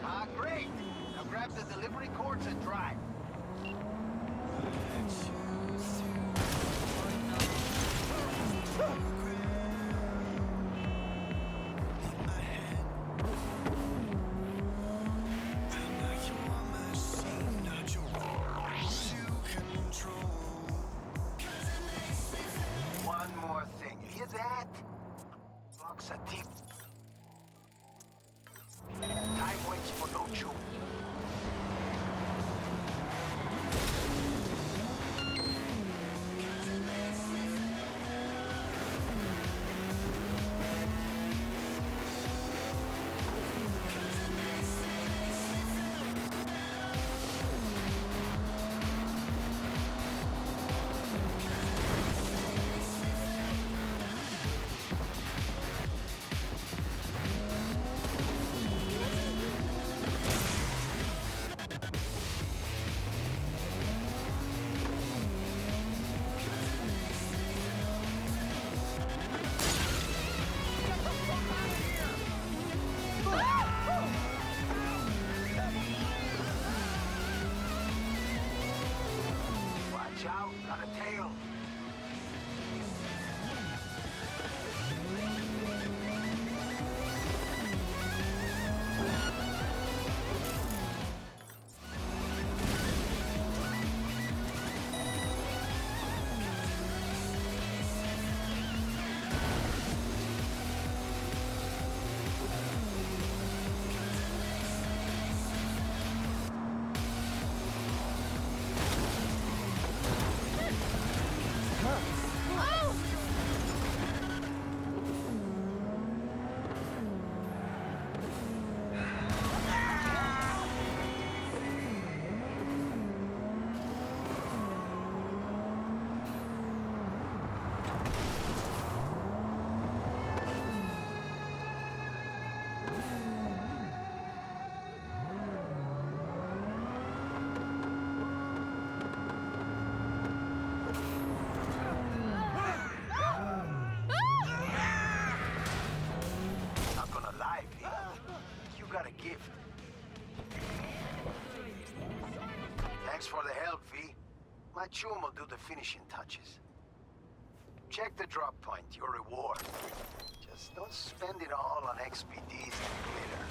Ah, great. Now grab the delivery cords and drive. One more thing. You hear that? Blocks a deep. Time waits for no chew. Watch out, got a tail. Not gonna lie, V. You got a gift. Thanks for the help, V. My chum will do the finishing touches. Check the drop point, your reward. Just don't spend it all on XPDs and glitter.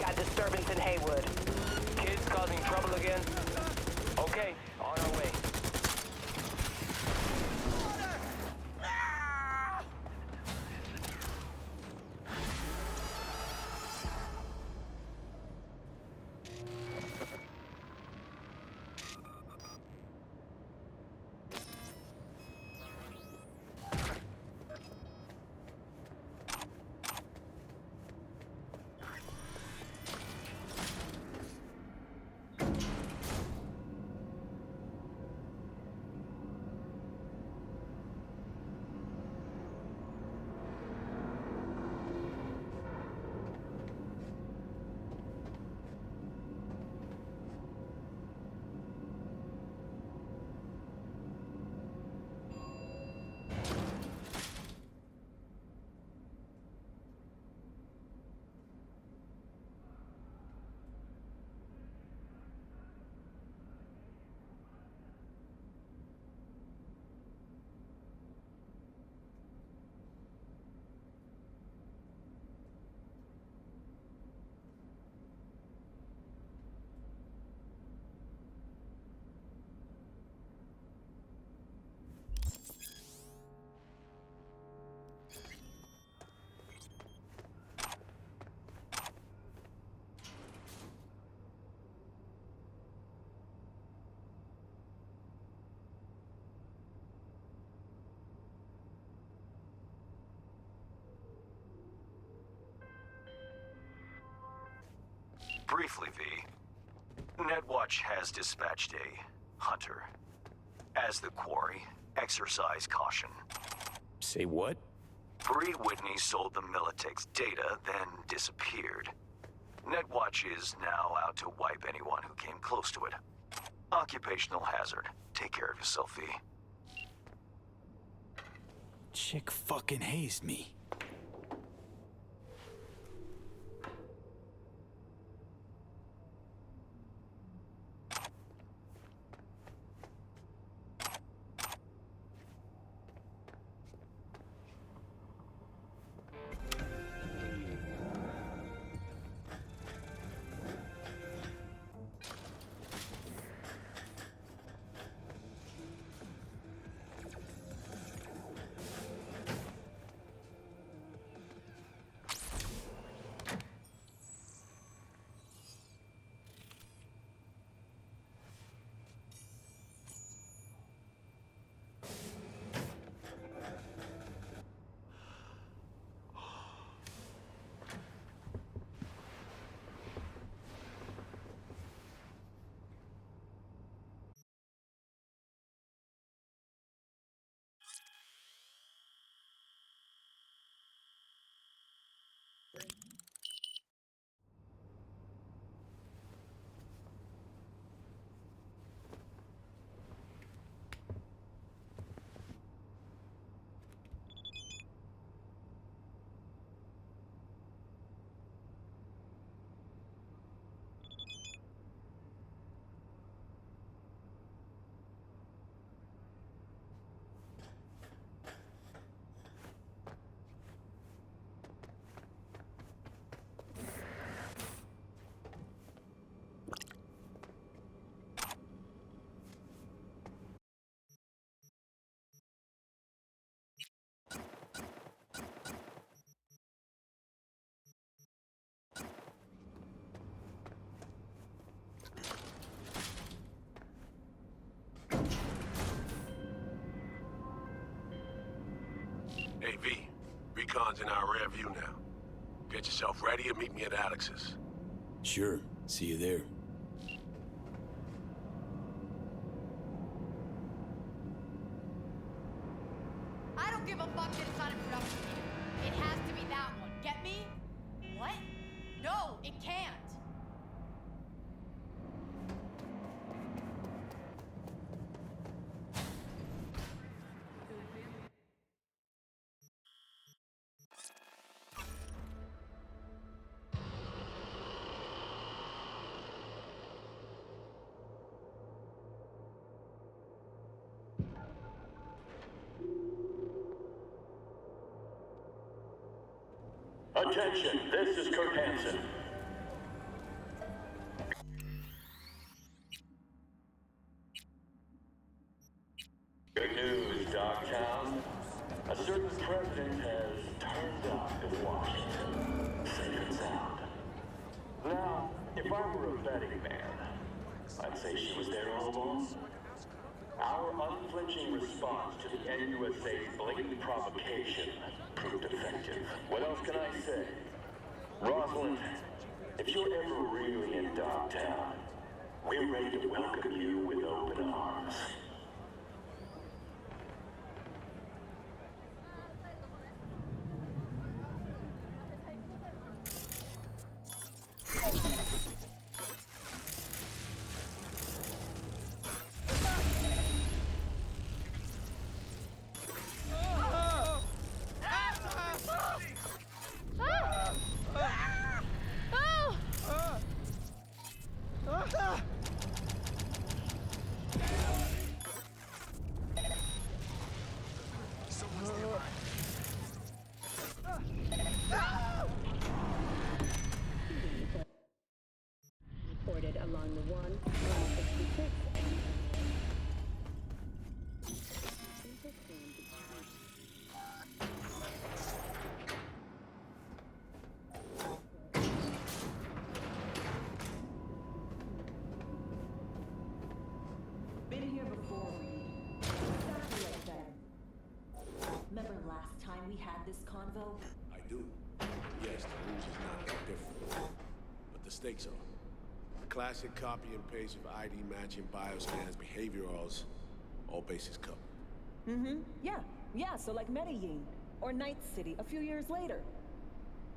Got disturbance in Haywood. Kids causing trouble again? Okay, on our way. Briefly, V. Netwatch has dispatched a hunter. As the quarry, exercise caution. Say what? Bree Whitney sold the Militech's data, then disappeared. Netwatch is now out to wipe anyone who came close to it. Occupational hazard. Take care of yourself, V. Chick fucking hazed me. Hey, V. Recon's in our rear view now. Get yourself ready and meet me at Alex's. Sure. See you there. I don't give a fuck that it's not in production yet. It has to be that one. Get me? What? No, it can't. Attention, this is Kurt Hansen. Good news, Dogtown. A certain president has turned up in Washington, safe and sound. Now, if I were a betting man, I'd say she was there all along. Our unflinching response to the NUSA's blatant provocation proved effective. What else can I say? Rosalind, if you're ever really in Dogtown, we're ready to welcome you with open arms. Reported along the 166 Been here before, Reed. Exactly like that. Remember last time we had this convo? I do. Yes, the rules is not that different. But the stakes are. Classic copy and paste of ID matching, bioscans, behaviorals, all bases covered. Yeah, so like Medellin, or Night City a few years later.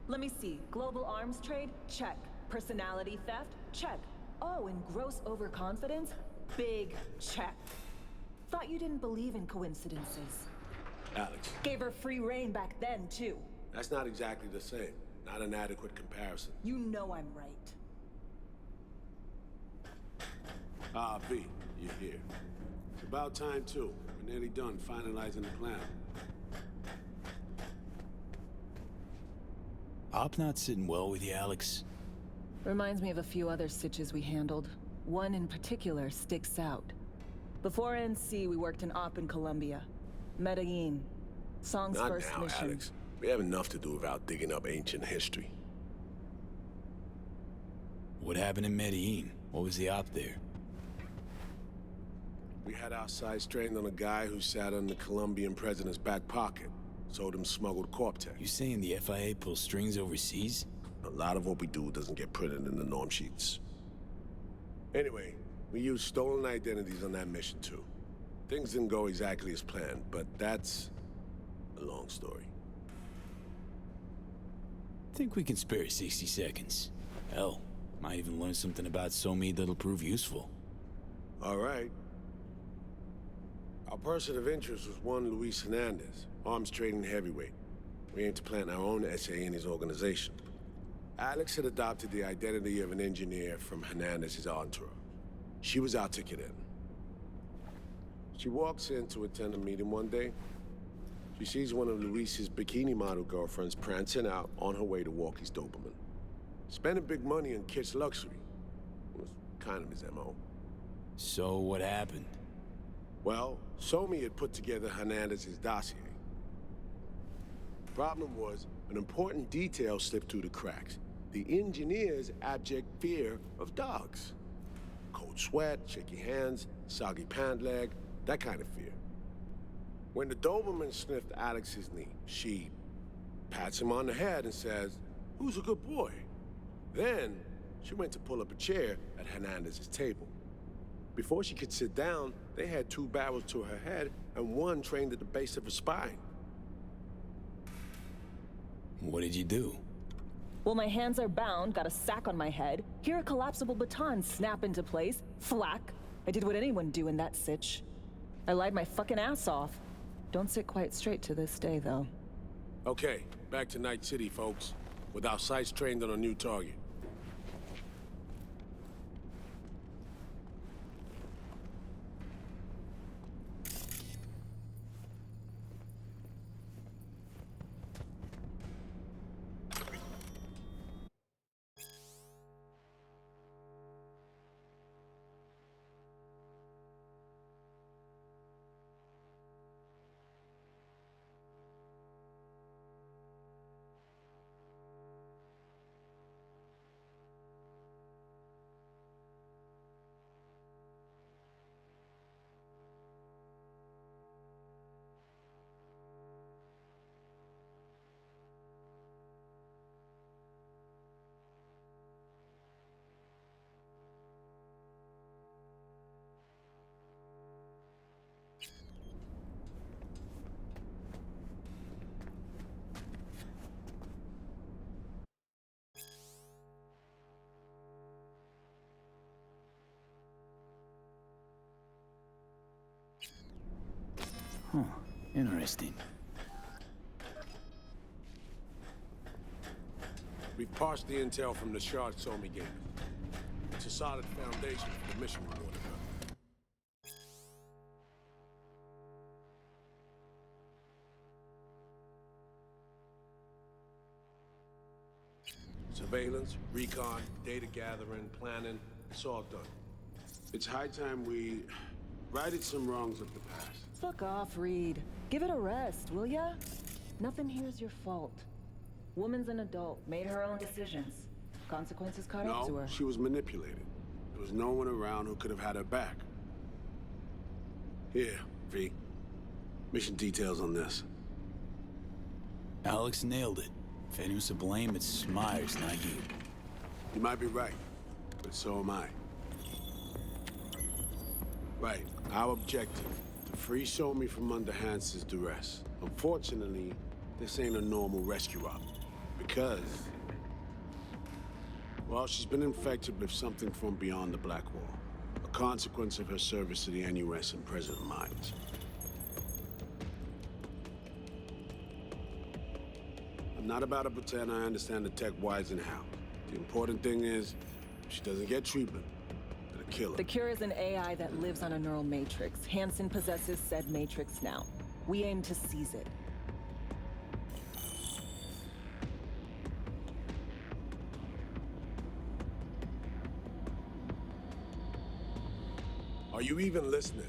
Let me see, global arms trade? Check. Personality theft? Check. Oh, and gross overconfidence? Big check. Thought you didn't believe in coincidences. Alex. Gave her free reign back then, too. That's not exactly the same. Not an adequate comparison. You know I'm right. Ah, V, you're here. It's about time, too. We're nearly done finalizing the plan. Op not sitting well with you, Alex. Reminds me of a few other stitches we handled. One in particular sticks out. Before NC, we worked in Op in Colombia. Medellin. Song's Not first now, mission. Alex. We have enough to do without digging up ancient history. What happened in Medellin? What was the op there? We had our sights trained on a guy who sat in the Colombian president's back pocket. Sold him smuggled Corp-Tech. You saying the FIA pulls strings overseas? A lot of what we do doesn't get printed in the norm sheets. Anyway, we used stolen identities on that mission too. Things didn't go exactly as planned, but that's a long story. Think we can spare 60 seconds. Hell, might even learn something about Somi that'll prove useful. All right. Our person of interest was one Luis Hernandez, arms trading heavyweight. We aim to plant our own SA in his organization. Alex had adopted the identity of an engineer from Hernandez's entourage. She was our ticket in. She walks in to attend a meeting one day. She sees one of Luis's bikini model girlfriends prancing out on her way to Walkie's Doberman. Spending big money on kitsch luxury was kind of his MO. So what happened? Well, Somi had put together Hernandez's dossier. Problem was, an important detail slipped through the cracks. The engineer's abject fear of dogs. Cold sweat, shaky hands, soggy pant leg, that kind of fear. When the Doberman sniffed Alex's knee, she pats him on the head and says, "Who's a good boy?" Then, she went to pull up a chair at Hernandez's table. Before she could sit down, they had two barrels to her head and one trained at the base of her spine. What did you do? Well, my hands are bound, got a sack on my head. Hear a collapsible baton snap into place. Thwack. I did what anyone do in that sitch. I lied my fucking ass off. Don't sit quite straight to this day, though. Okay, back to Night City, folks. With our sights trained on a new target. Huh, interesting. We've parsed the intel from the shard Somi gave us. It's a solid foundation for the mission we want to go. Surveillance, recon, data gathering, planning, it's all done. It's high time we righted some wrongs of the past. Fuck off, Reed. Give it a rest, will ya? Nothing here's your fault. Woman's an adult, made her own decisions. Consequences caught up to her. No, she was manipulated. There was no one around who could have had her back. Here, V. Mission details on this. Alex nailed it. If anyone's to blame, it's Myers, not you. You might be right. but so am I. Right, our objective, to free Somi from under Hansen's duress. Unfortunately, this ain't a normal rescue op, because... well, she's been infected with something from beyond the Black Wall. A consequence of her service to the NUS and President Mines. I'm not about to pretend I understand the tech whys and how. The important thing is, if she doesn't get treatment, it'll kill her. The cure is an AI that lives on a neural matrix. Hansen possesses said matrix now. We aim to seize it. Are you even listening?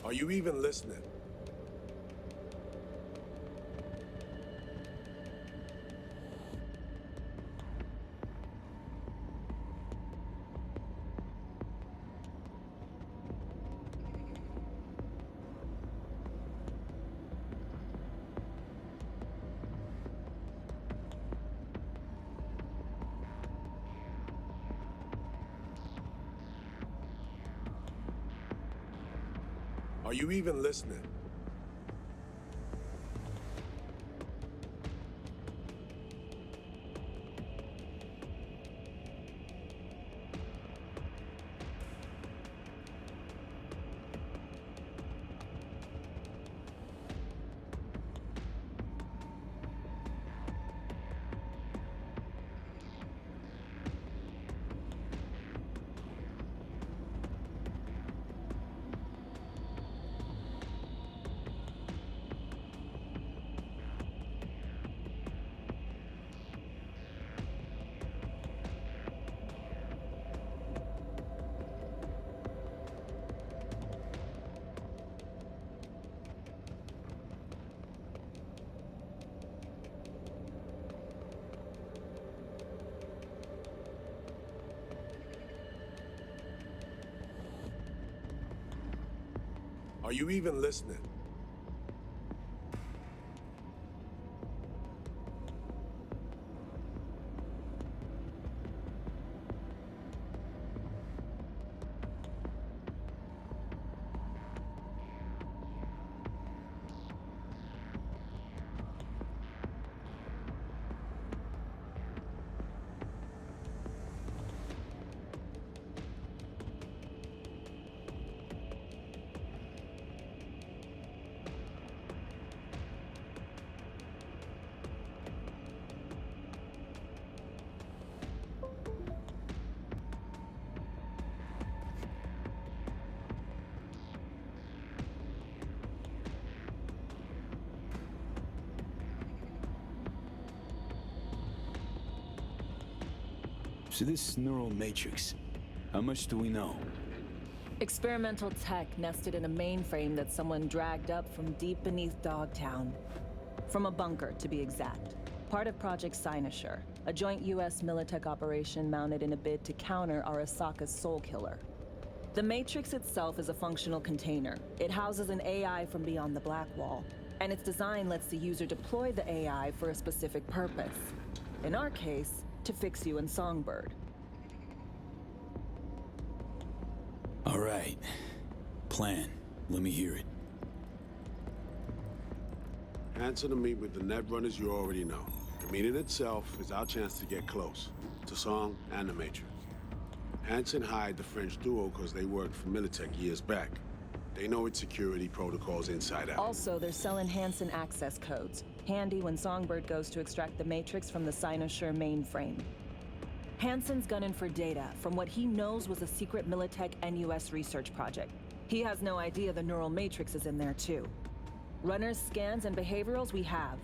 Are you even listening? Are you even listening? Are you even listening? So this neural matrix, how much do we know? Experimental tech nested in a mainframe that someone dragged up from deep beneath Dogtown. From a bunker, to be exact. Part of Project Cynosure, a joint US Militech operation mounted in a bid to counter Arasaka's Soul Killer. The Matrix itself is a functional container. It houses an AI from beyond the Black Wall, and its design lets the user deploy the AI for a specific purpose. In our case, to fix you and Songbird. All right. Plan. Let me hear it. Hansen to meet with the net runners you already know. The meeting itself is our chance to get close. To Song and the Matrix. Hansen hired the French duo because they worked for Militech years back. They know its security protocols inside out. Also, they're selling Hansen access codes. Handy when Songbird goes to extract the Matrix from the Cynosure mainframe. Hansen's gunning for data from what he knows was a secret Militech NUS research project. He has no idea the neural matrix is in there too. Runners, scans, and behaviorals we have.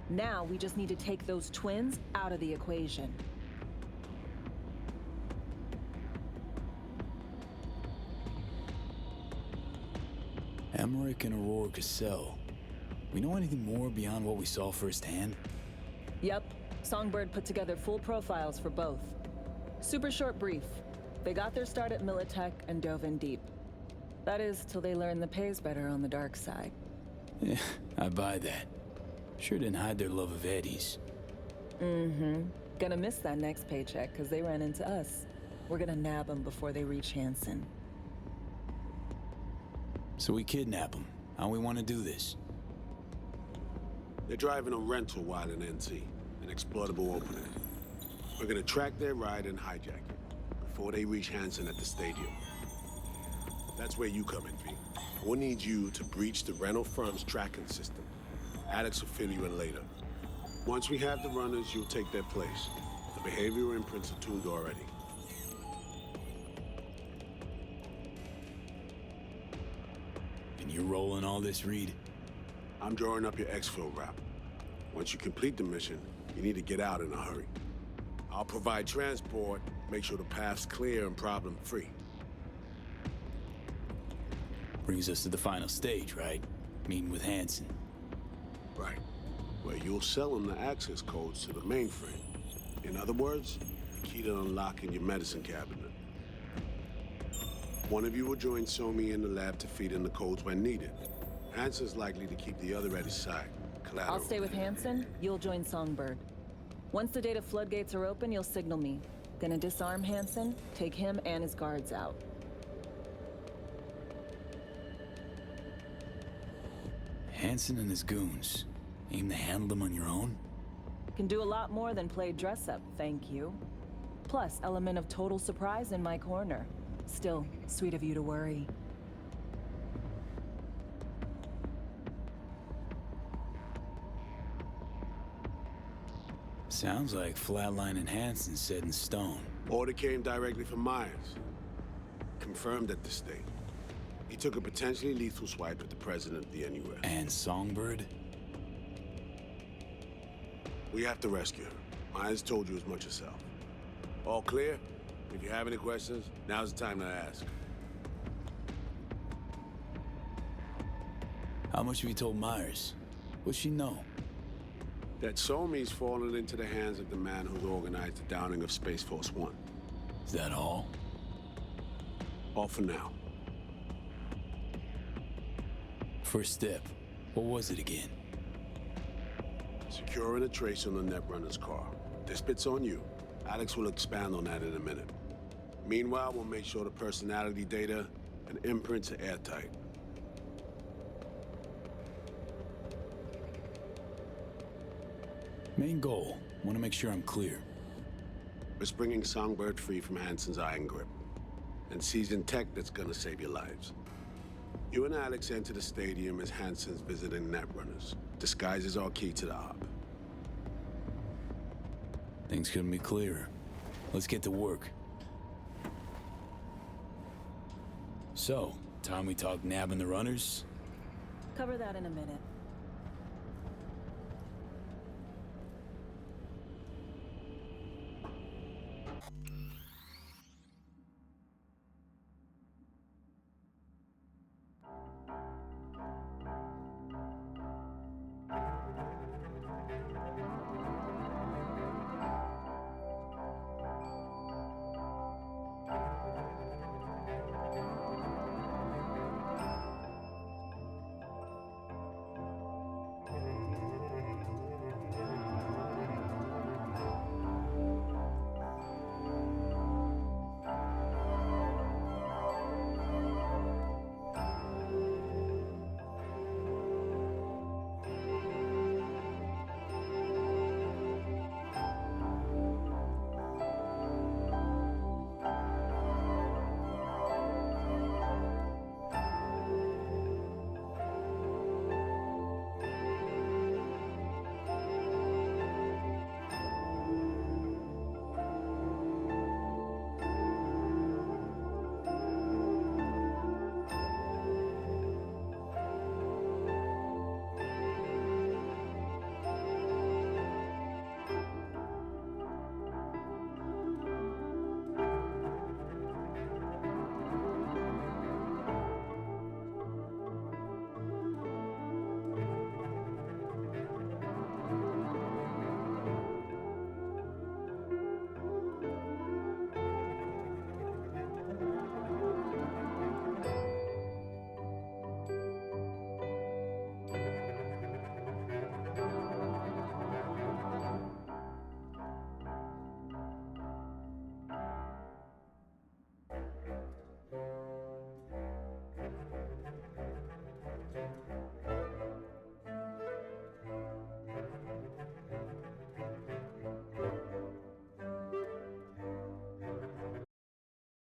Now we just need to take those twins out of the equation. Emmerich and Aurora Cassell. We know anything more beyond what we saw firsthand? Yep. Songbird put together full profiles for both. Super short brief. They got their start at Militech and dove in deep. That is, till they learned the pay's better on the dark side. Yeah, I buy that. Sure didn't hide their love of Eddie's. Mm-hmm. Gonna miss that next paycheck, because they ran into us. We're gonna nab them before they reach Hansen. So we kidnap them. How we want to do this? They're driving a rental while in NC, an exploitable opening. We're gonna track their ride and hijack it before they reach Hansen at the stadium. That's where you come in, V. We'll need you to breach the rental firm's tracking system. Alex will fill you in later. Once we have the runners, you'll take their place. The behavioral imprints are tuned already. And you're rolling all this, Reed? I'm drawing up your exfil route. Once you complete the mission, you need to get out in a hurry. I'll provide transport, make sure the path's clear and problem-free. Brings us to the final stage, right? Meeting with Hansen. Right. Where you'll sell him the access codes to the mainframe. In other words, the key to unlocking your medicine cabinet. One of you will join Somi in the lab to feed in the codes when needed. Hansen's likely to keep the other at his side. Collateral. I'll stay with Hansen, you'll join Songbird. Once the data floodgates are open, you'll signal me. Gonna disarm Hansen, take him and his guards out. Hansen and his goons. Aim to handle them on your own? Can do a lot more than play dress-up, thank you. Plus, element of total surprise in my corner. Still, sweet of you to worry. Sounds like Flatline and Hansen set in stone. Order came directly from Myers. Confirmed at the state. He took a potentially lethal swipe at the president of the NUS. And Songbird? We have to rescue her. Myers told you as much yourself. All clear? If you have any questions, now's the time to ask. How much have you told Myers? What's she know? That Somi's fallen into the hands of the man who organized the downing of Space Force One. Is that all? All for now. First step. What was it again? Securing a trace on the Netrunner's car. This bit's on you. Alex will expand on that in a minute. Meanwhile, we'll make sure the personality data and imprints are airtight. Main goal. Want to make sure I'm clear. We're bringing Songbird free from Hansen's iron grip. And seizing tech that's gonna save your lives. You and Alex enter the stadium as Hansen's visiting Netrunners. Disguise is our key to the op. Things couldn't be clearer. Let's get to work. So, time we talk nabbing the runners? Cover that in a minute.